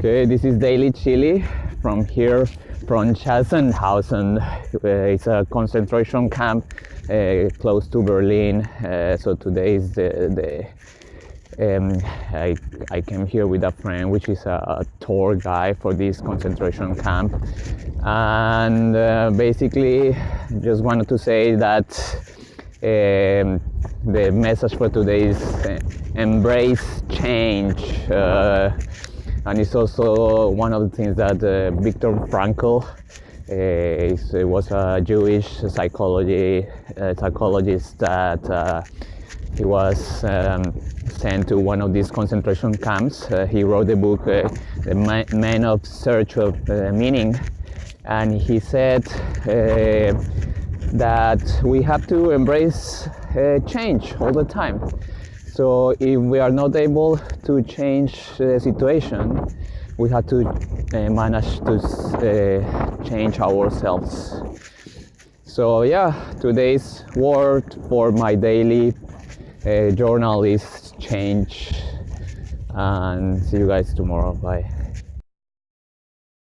Okay, this is DailyChilli from here, from Sachsenhausen. It's a concentration camp close to Berlin. So today is I came here with a friend, which is a tour guide for this concentration camp, and basically just wanted to say that the message for today is embrace change. And it's also one of the things that Viktor Frankl was a Jewish psychologist that he was sent to one of these concentration camps. He wrote the book The Man of Search of Meaning, and he said that we have to embrace change all the time. So if we are not able to change the situation, we have to manage to change ourselves. So yeah, today's word for my daily journal is change, and see you guys tomorrow. Bye.